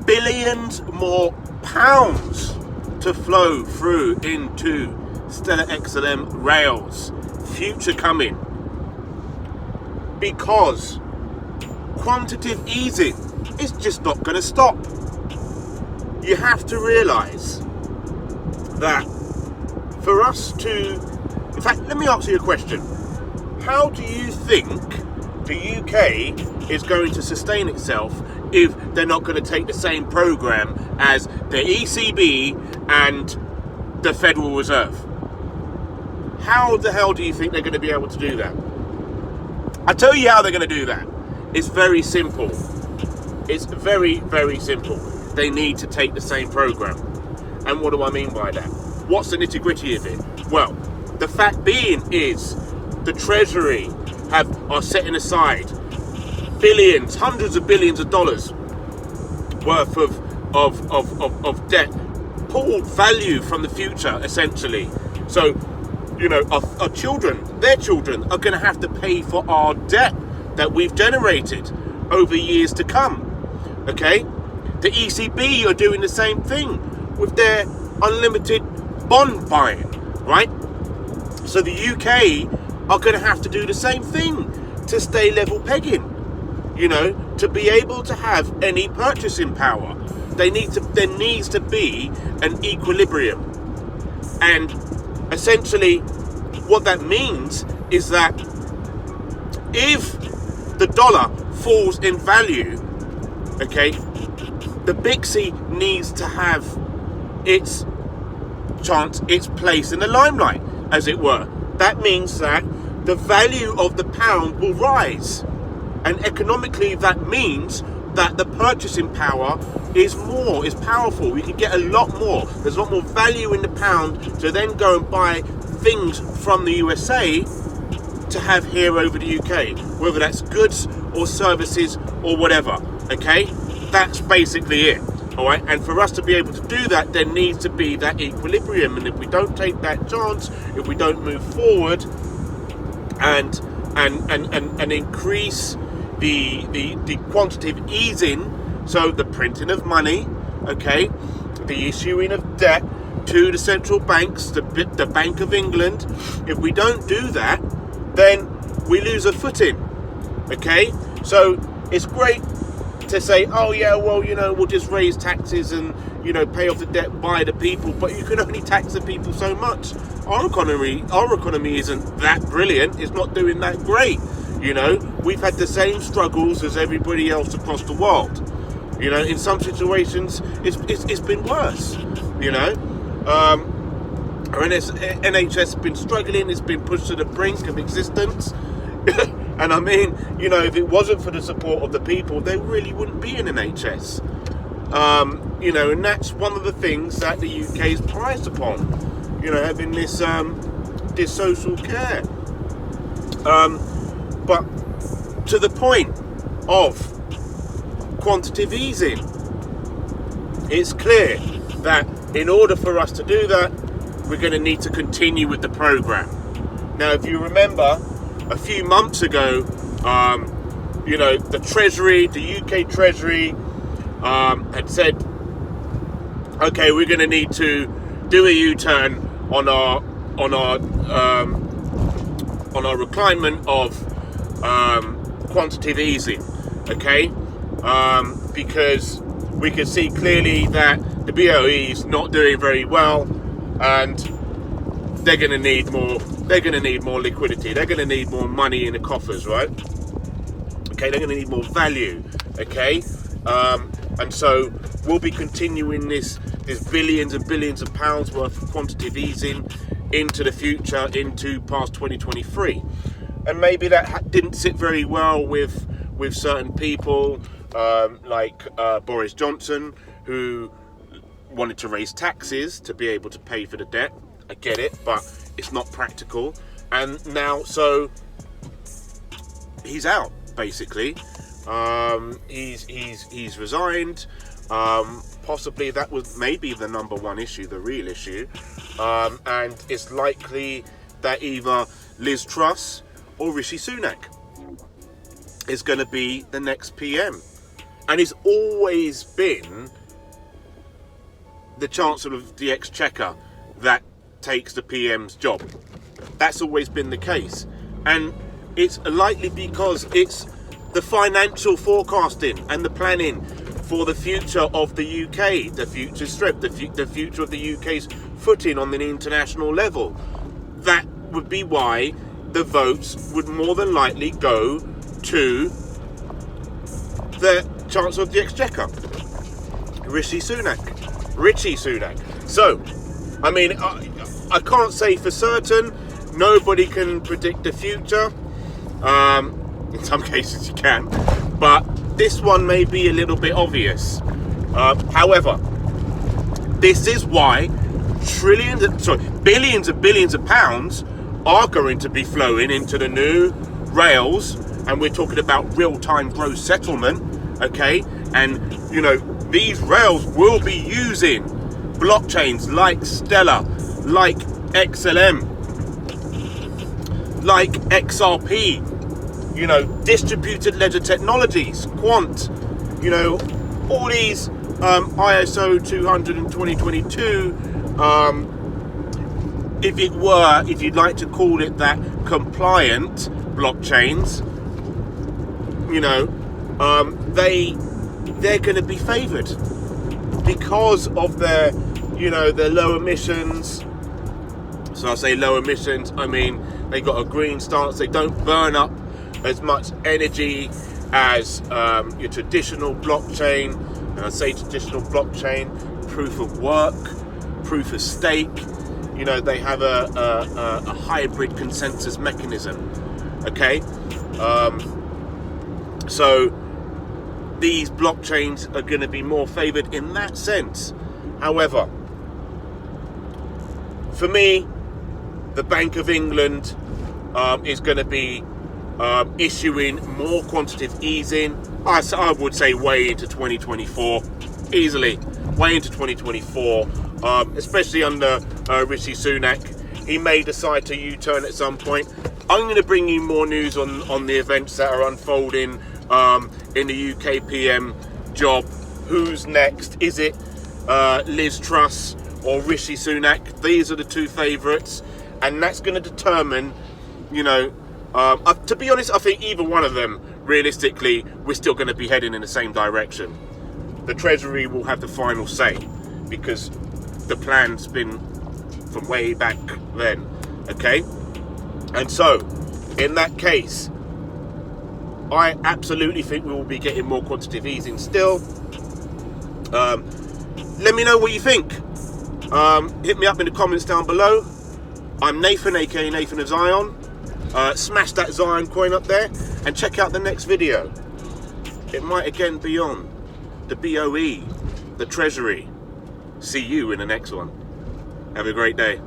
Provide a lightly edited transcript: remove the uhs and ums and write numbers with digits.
billions more pounds to flow through into Stellar XLM rails. Future coming. Because quantitative easing is just not going to stop. You have to realise that for us to... In fact, let me ask you a question. How do you think the UK is going to sustain itself if they're not going to take the same programme as the ECB and the Federal Reserve? How the hell do you think they're going to be able to do that? I'll tell you how they're going to do that. It's very simple. It's very, very simple. They need to take the same programme. And what do I mean by that? What's the nitty-gritty of it? Well, the fact being is the Treasury are setting aside billions, hundreds of billions of dollars worth of debt, pulled value from the future, essentially. So, you know, our children, their children are going to have to pay for our debt that we've generated over years to come. Okay? The ECB are doing the same thing with their unlimited bond buying, right? So the UK are going to have to do the same thing to stay level pegging, you know, to be able to have any purchasing power. There needs to be an equilibrium. And essentially what that means is that if the dollar falls in value, okay, the BIXI needs to have its chance, its place in the limelight, as it were. That means that the value of the pound will rise. And economically, that means that the purchasing power is powerful. We can get a lot more. There's a lot more value in the pound to then go and buy things from the USA to have here over the UK, whether that's goods or services or whatever. Okay, that's basically it. All right, and for us to be able to do that, there needs to be that equilibrium. And if we don't take that chance, if we don't move forward and increase the quantitative easing, so the printing of money, okay, the issuing of debt to the central banks, the Bank of England, if we don't do that, then we lose a footing. Okay, so it's great to say, oh yeah, well, you know, we'll just raise taxes and, you know, pay off the debt by the people, but you can only tax the people so much. Our economy isn't that brilliant. It's not doing that great. You know, we've had the same struggles as everybody else across the world. You know, in some situations, it's been worse. You know, our NHS has been struggling. It's been pushed to the brink of existence. And I mean, you know, if it wasn't for the support of the people, there really wouldn't be an NHS. You know, and that's one of the things that the UK is prized upon. You know, having this social care. But to the point of quantitative easing, it's clear that in order for us to do that, we're going to need to continue with the program. Now, if you remember, a few months ago, you know, the Treasury, the UK Treasury, had said, okay, we're going to need to do a U-turn on our requirement of quantitative easing, okay, because we can see clearly that the BOE is not doing very well, and they're going to need more. They're going to need more liquidity. They're going to need more money in the coffers, right? Okay, they're going to need more value. Okay, and so we'll be continuing this billions and billions of pounds worth of quantitative easing into the future, into past 2023, and maybe that didn't sit very well with certain people, like Boris Johnson, who wanted to raise taxes to be able to pay for the debt. I get it, but it's not practical. And now, so he's out, basically. He's resigned. Possibly that was maybe the number one issue, the real issue. And it's likely that either Liz Truss or Rishi Sunak is going to be the next PM. And it's always been the Chancellor of the Exchequer that takes the PM's job. That's always been the case. And it's likely because it's the financial forecasting and the planning for the future of the UK, the future strength, the future of the UK's footing on the international level. That would be why the votes would more than likely go to the Chancellor of the Exchequer, Richie Sunak. So, I mean, I can't say for certain. Nobody can predict the future. In some cases you can, but this one may be a little bit obvious. However, this is why billions and billions of pounds are going to be flowing into the new rails, and we're talking about real-time gross settlement, okay? And, you know, these rails will be using blockchains like Stellar, like XLM, like XRP, you know, distributed ledger technologies, quant, you know, all these ISO 200 and 2022, if you'd like to call it that, compliant blockchains, you know, they're going to be favoured because of their, you know, their low emissions. So I say low emissions, I mean they got a green stance. They don't burn up as much energy as your traditional blockchain. And I say traditional blockchain, proof of work, proof of stake. You know, they have a hybrid consensus mechanism. Okay, so these blockchains are going to be more favoured in that sense. However, for me, the Bank of England is going to be issuing more quantitative easing. I would say way into 2024, easily, way into 2024, especially under Rishi Sunak. He may decide to U-turn at some point. I'm going to bring you more news on the events that are unfolding in the UK PM job. Who's next? Is it Liz Truss or Rishi Sunak? These are the two favourites, and that's going to determine, you know, to be honest, I think either one of them, realistically, we're still going to be heading in the same direction. The Treasury will have the final say because the plan's been from way back then, okay? And so, in that case, I absolutely think we will be getting more quantitative easing still. Let me know what you think. Hit me up in the comments down below. I'm Nathan, aka Nathan of Zion. Smash that Zion coin up there and check out the next video. It might again be on the BOE, the Treasury. See you in the next one. Have a great day.